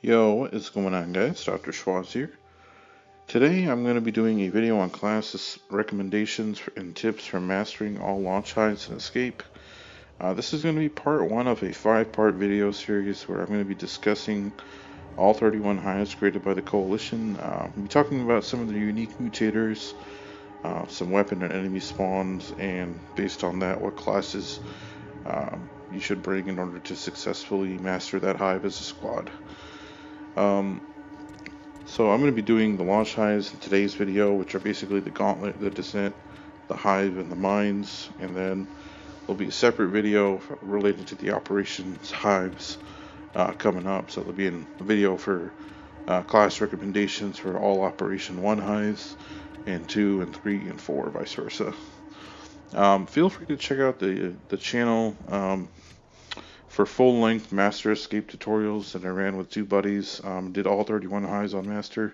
Yo, what is going on, guys? Dr. Schwaz here. Today I'm going to be doing a video on classes recommendations and tips for mastering all launch hides and escape. This is going to be part one of a 5-part video series where I'm going to be discussing all 31 hives created by the Coalition. We'll be talking about some of the unique mutators, some weapon and enemy spawns, and based on that, what classes you should bring in order to successfully master that hive as a squad. So I'm going to be doing the launch hives in today's video, which are basically the Gauntlet, the Descent, the Hive, and the Mines. And then there'll be a separate video related to the operations hives coming up. So there'll be a video for class recommendations for all Operation 1 hives, and 2 and 3 and 4, vice versa. Feel free to check out the channel for full-length Master Escape tutorials that I ran with 2 buddies. Did all 31 hives on Master.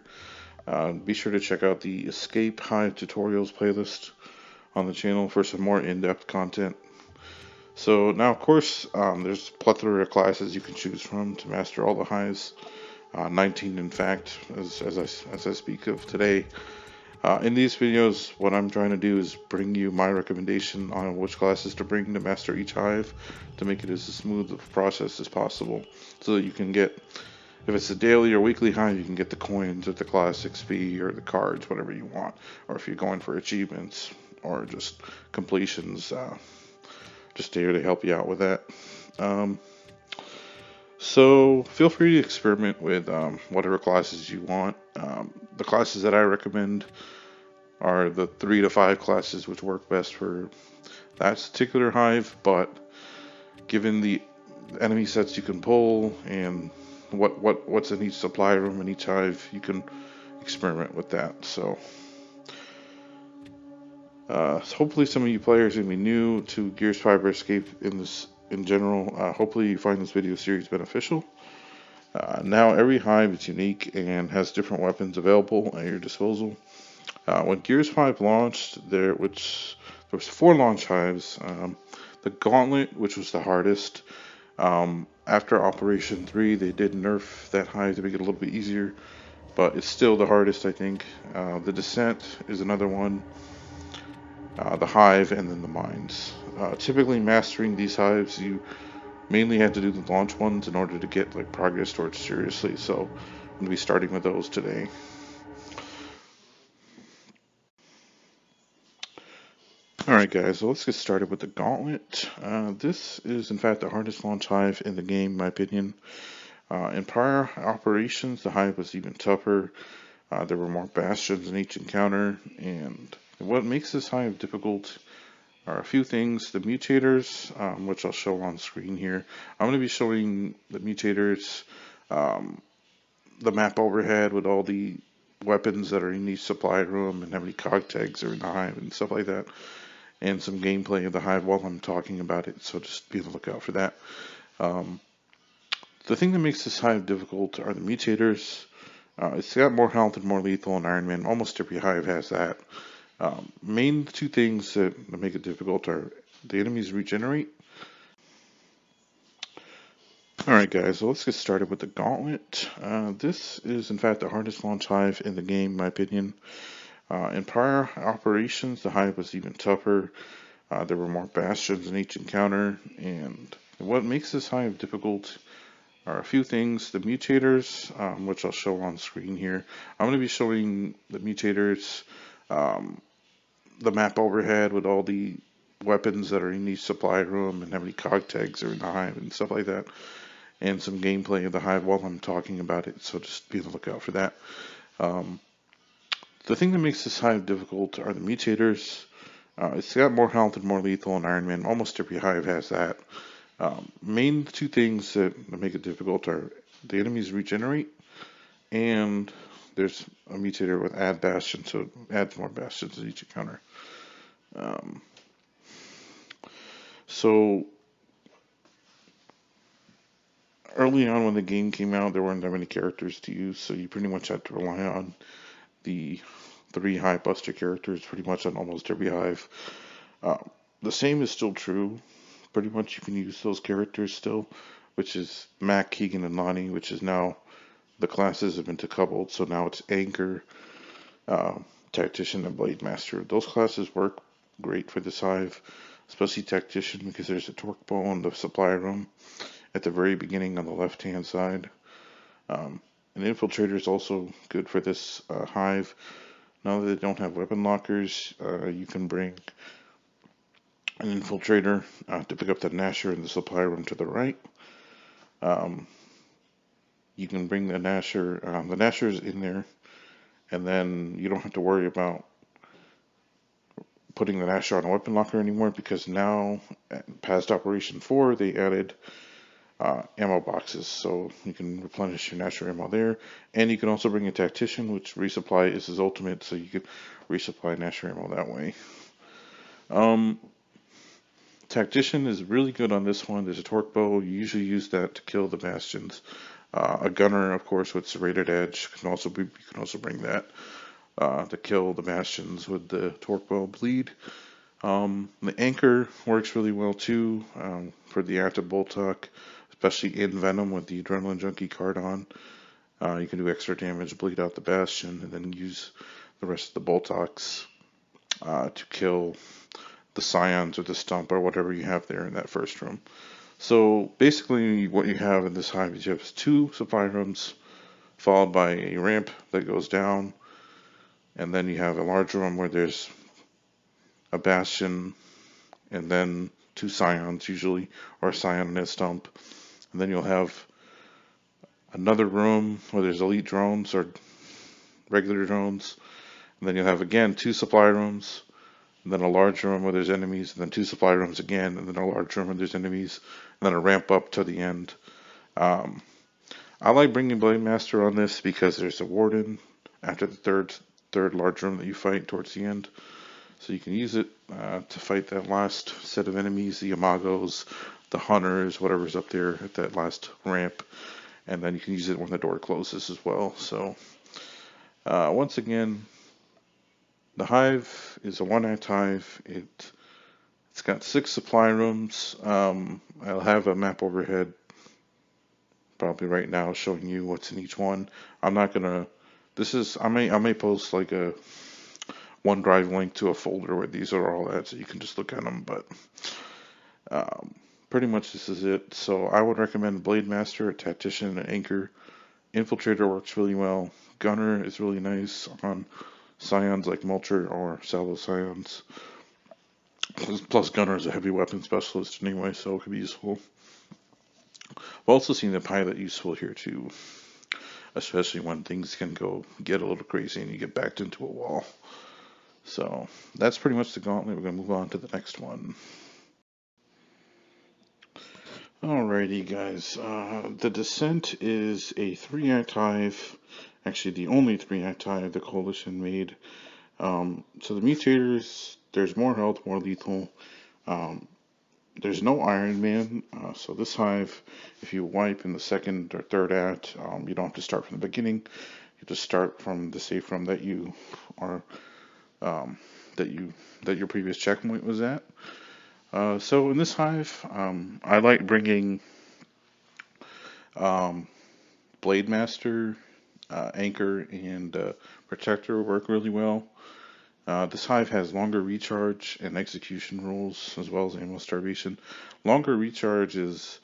Be sure to check out the Escape Hive tutorials playlist on the channel for some more in-depth content. So now, of course, there's a plethora of classes you can choose from to master all the hives. 19, in fact, as I speak of today. In these videos, what I'm trying to do is bring you my recommendation on which classes to bring to master each hive to make it as smooth of a process as possible, so that you can get, if it's a daily or weekly hive, you can get the coins or the class XP or the cards, whatever you want. Or if you're going for achievements or just completions, just here to help you out with that. So feel free to experiment with whatever classes you want. The classes that I recommend are the 3 to 5 classes which work best for that particular hive, but given the enemy sets you can pull and what's in each supply room in each hive, you can experiment with that. So hopefully some of you players are going to be new to Gears 5 or Escape in general. Hopefully you find this video series beneficial. Now every hive is unique and has different weapons available at your disposal. When Gears 5 launched, there was 4 launch hives. The Gauntlet, which was the hardest. After Operation 3, they did nerf that hive to make it a little bit easier, but it's still the hardest, I think. The Descent is another one. The Hive, and then the Mines. Typically mastering these hives, you mainly had to do the launch ones in order to get progress towards seriously, so I'm going to be starting with those today. Alright guys, so let's get started with the Gauntlet. This is in fact the hardest launch hive in the game, in my opinion. In prior operations, the hive was even tougher. There were more bastions in each encounter, and what makes this hive difficult are a few things. The mutators, which I'll show on screen here. I'm going to be showing the mutators, the map overhead with all the weapons that are in each supply room and how many cog tags are in the hive and stuff like that, and some gameplay of the hive while I'm talking about it, so just be on the lookout for that. The thing that makes this hive difficult are the mutators. It's got more health and more lethal, and Iron Man, almost every hive has that. Main 2 things that make it difficult are the enemies regenerate. Alright guys, so let's get started with the Gauntlet. This is in fact the hardest launch hive in the game, in my opinion. In prior operations, the hive was even tougher. There were more bastions in each encounter, and what makes this hive difficult are a few things. The mutators, which I'll show on screen here. I'm going to be showing the mutators, the map overhead with all the weapons that are in each supply room and how many cog tags are in the hive and stuff like that, and some gameplay of the hive while I'm talking about it, so just be on the lookout for that. The thing that makes this hive difficult are the mutators. It's got more health and more lethal, and Iron Man, almost every hive has that. Main 2 things that make it difficult are the enemies regenerate, and there's a mutator with add bastion, so it adds more bastions in each encounter. So early on when the game came out, there weren't that many characters to use, so you pretty much had to rely on the 3 hive buster characters pretty much on almost every hive. The same is still true. Pretty much you can use those characters still, which is Mac, Keegan, and Lonnie, which is now the classes have been decoupled, so now it's Anchor, uh, Tactician, and Blade Master. Those classes work great for this hive, especially Tactician because there's a torque bow in the supply room at the very beginning on the left-hand side. An Infiltrator is also good for this hive. Now that they don't have weapon lockers, you can bring an Infiltrator to pick up the Gnasher in the supply room to the right. Um, you can bring the Gnasher. The Gnasher is in there, and then you don't have to worry about putting the Gnasher on a weapon locker anymore because now, past Operation 4, they added ammo boxes, so you can replenish your Gnasher ammo there, and you can also bring a Tactician, which resupply is his ultimate, so you can resupply Gnasher ammo that way. Tactician is really good on this one. There's a torque bow. You usually use that to kill the bastions. A gunner, of course, with serrated edge you can also bring that to kill the bastions with the torque bow bleed. The Anchor works really well too for the active bolt tuck, especially in Venom with the Adrenaline Junkie card on. You can do extra damage, bleed out the bastion, and then use the rest of the bolt tucks to kill the Scions or the Stump or whatever you have there in that first room. So basically what you have in this hive is you have 2 supply rooms followed by a ramp that goes down, and then you have a large room where there's a bastion and then 2 Scions usually, or a Scion and a Stump. And then you'll have another room where there's elite drones or regular drones. And then you'll have again 2 supply rooms, and then a large room where there's enemies, and then 2 supply rooms again, and then a large room where there's enemies, and then a ramp up to the end. I like bringing Blade Master on this because there's a Warden after the third large room that you fight towards the end. So you can use it to fight that last set of enemies, the Imagos, the Hunters, whatever's up there at that last ramp. And then you can use it when the door closes as well. So once again, the hive is a 1-act hive. It's got 6 supply rooms. I'll have a map overhead probably right now showing you what's in each one. I'm not gonna. I may post like a OneDrive link to a folder where these are all at, so you can just look at them. But pretty much this is it. So I would recommend Blade Master, Tactician, and Anchor. Infiltrator works really well. Gunner is really nice on Scions like Mulcher or Salvo Scions. Plus Gunner is a heavy weapon specialist anyway, so it could be useful. I've also seen the Pilot useful here too, especially when things can get a little crazy and you get backed into a wall. So that's pretty much the Gauntlet. We're going to move on to the next one. Alrighty guys, the Descent is a 3-act hive, actually the only 3-act hive the Coalition made. So the mutators, there's more health, more lethal. There's no Iron Man, so this hive, if you wipe in the 2nd or 3rd act, you don't have to start from the beginning. You just start from the safe room that you are that your previous checkpoint was at. So in this hive, I like bringing Blade Master, Anchor, and Protector work really well. This hive has longer recharge and execution rules, as well as ammo starvation. Longer recharge is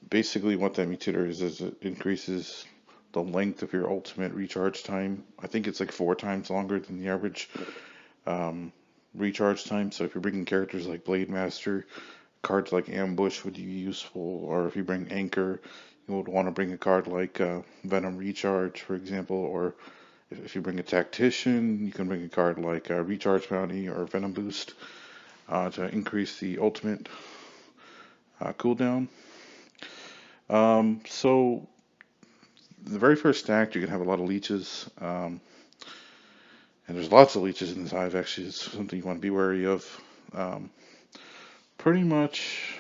basically what that mutator is it increases the length of your ultimate recharge time. I think it's like 4 times longer than the average recharge time. So if you're bringing characters like Blade Master, cards like Ambush would be useful, or if you bring Anchor, you would want to bring a card like Venom Recharge, for example, or if you bring a Tactician, you can bring a card like Recharge Bounty or Venom Boost to increase the ultimate cooldown. So the very first act, you can have a lot of leeches, and there's lots of leeches in this hive. Actually, it's something you want to be wary of. Pretty much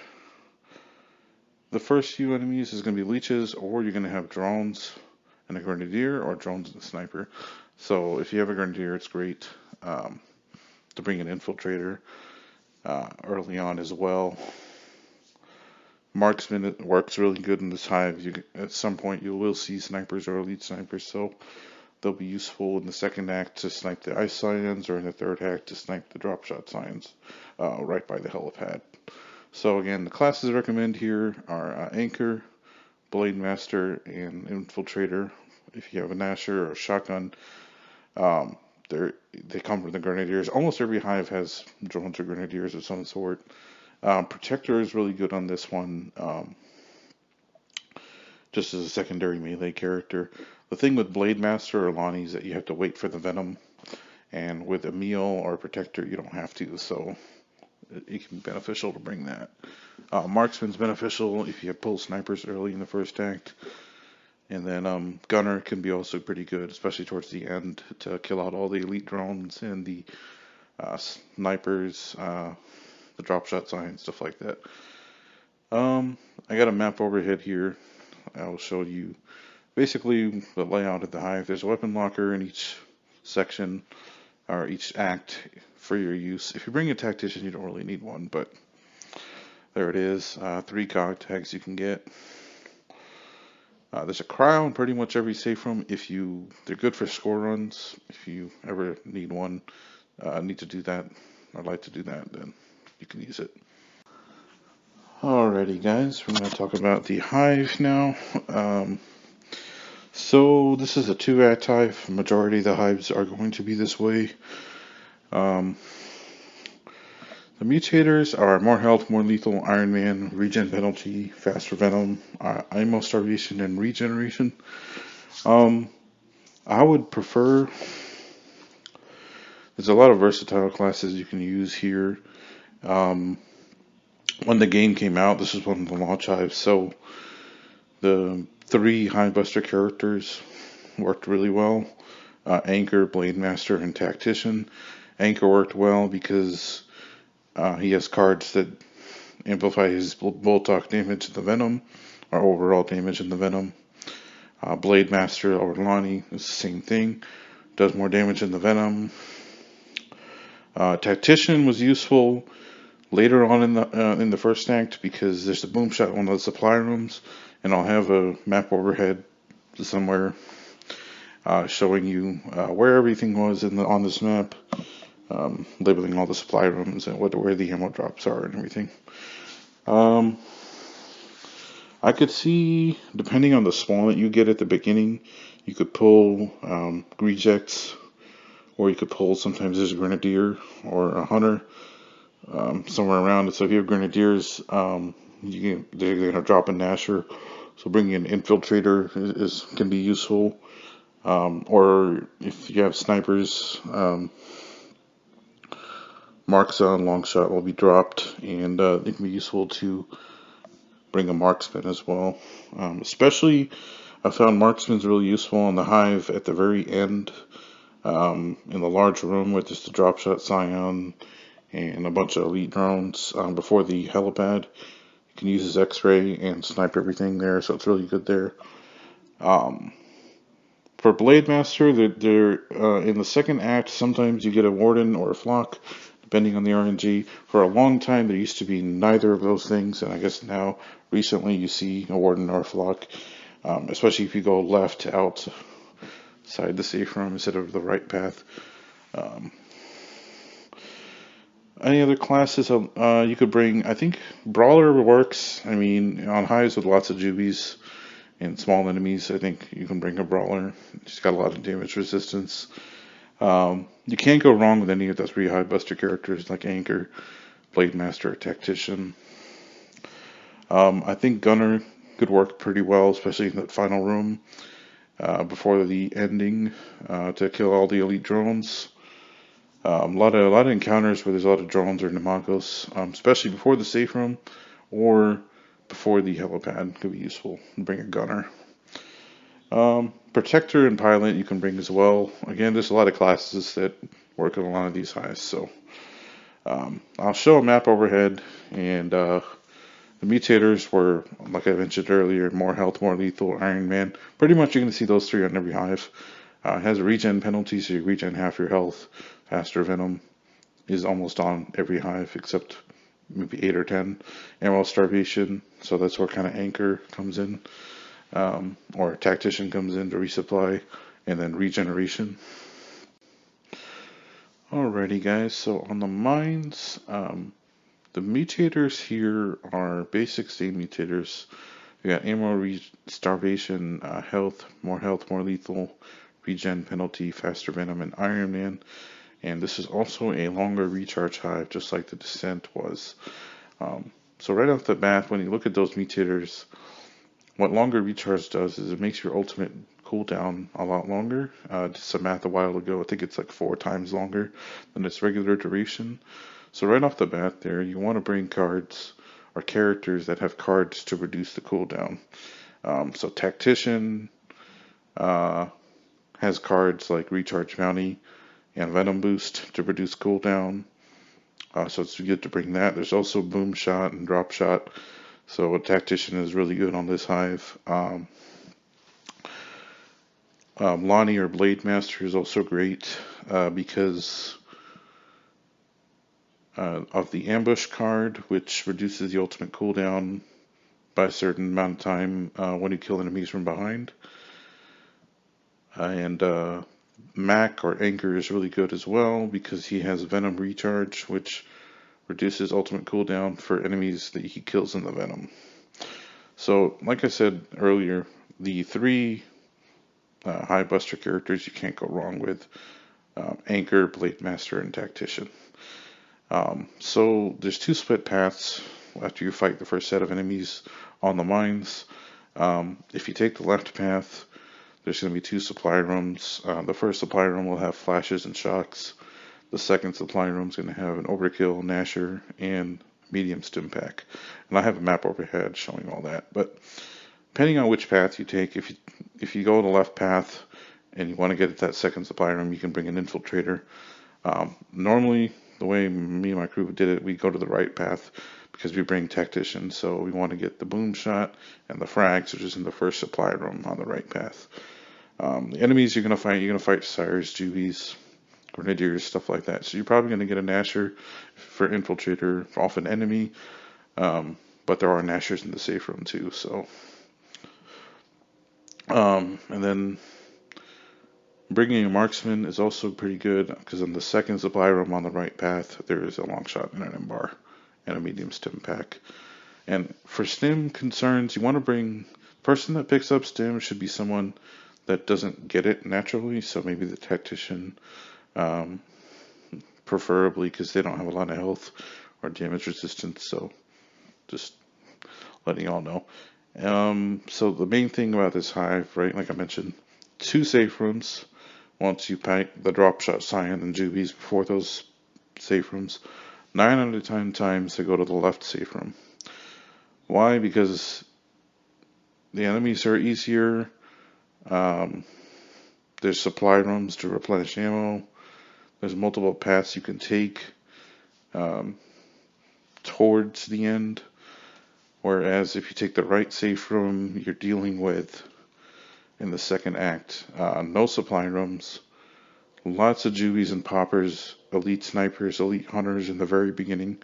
the first few enemies is going to be leeches, or you're going to have drones and a grenadier, or drones and a sniper. So if you have a grenadier, it's great to bring an infiltrator early on as well. Marksman, it works really good in this hive. At some point you will see snipers or elite snipers, so they'll be useful in the second act to snipe the ice scions, or in the third act to snipe the drop shot scions right by the helipad. So again, the classes I recommend here are Anchor, Blade Master, and Infiltrator. If you have a Nasher or a shotgun, um, they come from the Grenadiers. Almost every hive has drones or Grenadiers of some sort. Protector is really good on this one, just as a secondary melee character. The thing with Blade Master or Lonnie is that you have to wait for the Venom, and with Emil or Protector, you don't have to, so it can be beneficial to bring that. Marksman's beneficial if you have pull snipers early in the first act. And then Gunner can be also pretty good, especially towards the end, to kill out all the elite drones and the snipers, the drop shot signs, stuff like that. I got a map overhead here. I'll show you basically the layout of the hive. There's a weapon locker in each section, or each act, for your use. If you bring a tactician, you don't really need one, but there it is. 3 cog tags you can get. There's a cryo in pretty much every safe room. They're good for score runs. If you ever need one, need to do that, or like to do that, then you can use it. Alrighty, guys, we're going to talk about the hive now. So this is a 2-act hive. Majority of the hives are going to be this way. The mutators are more health, more lethal, Iron Man, regen penalty, faster venom, IMO starvation, and regeneration. I would prefer. There's a lot of versatile classes you can use here. When the game came out, this was one of the launch hives, so the 3 Hivebuster characters worked really well. Anchor, Blade Master, and Tactician. Anchor worked well because he has cards that amplify his Boltok damage in the Venom, or overall damage in the Venom. Blade Master or Lonnie is the same thing, does more damage in the Venom. Tactician was useful later on in the first act because there's a boom shot in one of the supply rooms, and I'll have a map overhead somewhere showing you where everything was on this map, labeling all the supply rooms and where the ammo drops are and everything. I could see, depending on the spawn that you get at the beginning, you could pull rejects, or you could pull, sometimes there's a Grenadier or a Hunter somewhere around it. So if you have Grenadiers, they're going to drop a Nasher, so bringing an Infiltrator can be useful. Or if you have snipers, Marks on long shot will be dropped, and it can be useful to bring a Marksman as well. Especially, I found Marksman's really useful on the hive at the very end, in the large room with just the drop shot scion and a bunch of elite drones before the helipad. You can use his X-ray and snipe everything there, so it's really good there. For Blade Master, they're in the second act, sometimes you get a Warden or a Flock, depending on the RNG. For a long time, there used to be neither of those things, and I guess now, recently, you see a Warden or a Flock, especially if you go left outside the safe room instead of the right path. Any other classes you could bring? I think Brawler works. I mean, on highs with lots of jubies and small enemies, I think you can bring a Brawler. She's got a lot of damage resistance. You can't go wrong with any of the 3 Hivebuster characters like Anchor, Blade Master, or Tactician. I think Gunner could work pretty well, especially in that final room before the ending to kill all the elite drones. A lot of encounters where there's a lot of drones or Nemagos, especially before the safe room or before the helipad, could be useful. Bring a Gunner. Protector and Pilot you can bring as well. Again, there's a lot of classes that work on a lot of these highs, so I'll show a map overhead, and the mutators were, like I mentioned earlier, more health, more lethal, Iron Man. Pretty much you're going to see those 3 on every hive. It has a regen penalty, so you regen half your health. Faster venom is almost on every hive except maybe 8 or 10. Ammo starvation So that's where kind of Anchor comes in, or Tactician comes in to resupply, and then Regeneration. Alrighty, guys. So on the mines, the mutators here are basic state mutators. We got ammo starvation, health, more lethal, regen penalty, faster venom, and Iron Man. And this is also a longer recharge hive, just like the Descent was. So right off the bat, when you look at those mutators, what longer recharge does is it makes your ultimate cooldown a lot longer. Did some math a while ago. I think it's like 4 times longer than its regular duration. So right off the bat there, you want to bring cards or characters that have cards to reduce the cooldown. So Tactician has cards like Recharge Bounty and Venom Boost to reduce cooldown. So it's good to bring that. There's also Boom Shot and Drop Shot. So a Tactician is really good on this hive. Lonnie or Blade Master is also great because of the Ambush card, which reduces the ultimate cooldown by a certain amount of time when you kill enemies from behind. And Mac or Anchor is really good as well because he has Venom Recharge, which reduces ultimate cooldown for enemies that he kills in the Venom. So, like I said earlier, the 3 Hive Buster characters you can't go wrong with: Anchor, Blade Master, and Tactician. So there's 2 split paths after you fight the first set of enemies on the mines. If you take the left path, there's going to be 2 supply rooms. The first supply room will have flashes and shocks. The second supply room is going to have an overkill, Nasher, and medium stim pack. And I have a map overhead showing all that. But depending on which path you take, if you go the left path and you want to get at that second supply room, you can bring an infiltrator. Normally, the way me and my crew did it, we go to the right path because we bring Tactician. So we want to get the Boom Shot and the frags, which is in the first supply room on the right path. The enemies you're going to fight Sires, Juvies, Grenadiers, stuff like that. So you're probably going to get a Nasher for Infiltrator off an enemy, but there are Nashers in the safe room too. So, and then bringing a Marksman is also pretty good because on the second supply room on the right path, there is a long shot and an M-bar and a medium stim pack. And for stim concerns, you want to bring the person that picks up stim should be someone that doesn't get it naturally. So maybe the Tactician, preferably because they don't have a lot of health or damage resistance. So just letting y'all know. So the main thing about this hive, right, like I mentioned, 2 safe rooms. Once you pack the drop shot Scion and Juvies before those safe rooms, 9 out of 10 times they go to the left safe room. Why? Because the enemies are easier. There's supply rooms to replenish ammo. There's multiple paths you can take towards the end. Whereas if you take the right safe room, you're dealing with, in the second act, no supply rooms, lots of Juvies and Poppers, elite snipers, elite hunters in the very beginning.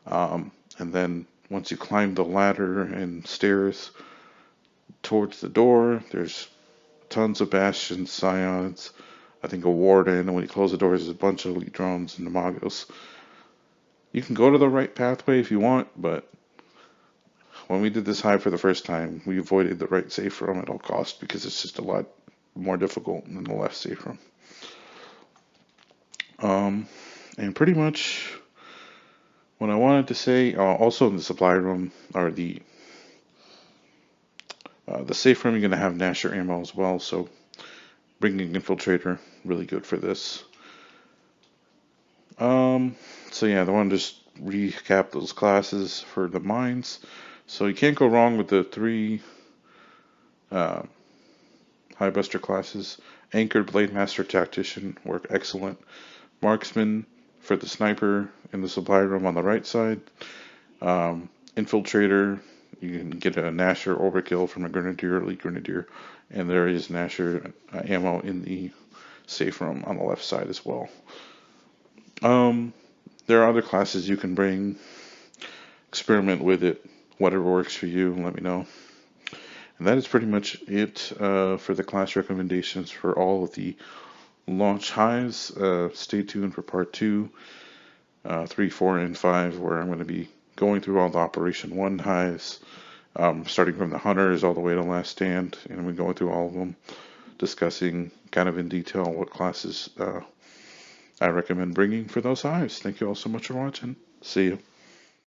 And then once you climb the ladder and stairs towards the door, there's tons of Bastions, Scions, I think a Warden, and when you close the doors, there's a bunch of elite drones and Namagos. You can go to the right pathway if you want, but when we did this hive for the first time, we avoided the right safe room at all costs because it's just a lot more difficult than the left safe room. And pretty much what I wanted to say, also in the supply room, or the safe room, you're going to have Nasher ammo as well, so bringing Infiltrator, really good for this. So yeah, I want to just recap those classes for the mines. So you can't go wrong with the 3 Hive Buster classes. Anchor, Blade Master, Tactician work excellent. Marksman for the sniper in the supply room on the right side. Infiltrator, you can get a Nasher overkill from a Grenadier, elite Grenadier, and there is Nasher ammo in the safe room on the left side as well. There are other classes you can bring, experiment with it, whatever works for you, let me know. And that is pretty much it for the class recommendations for all of the launch hives. Stay tuned for part 2, 3, 4, and 5, where I'm going to be going through all the Operation 1 hives, starting from the hunters all the way to last stand, and we're going through all of them, discussing kind of in detail what classes I recommend bringing for those hives. Thank you all so much for watching. See you.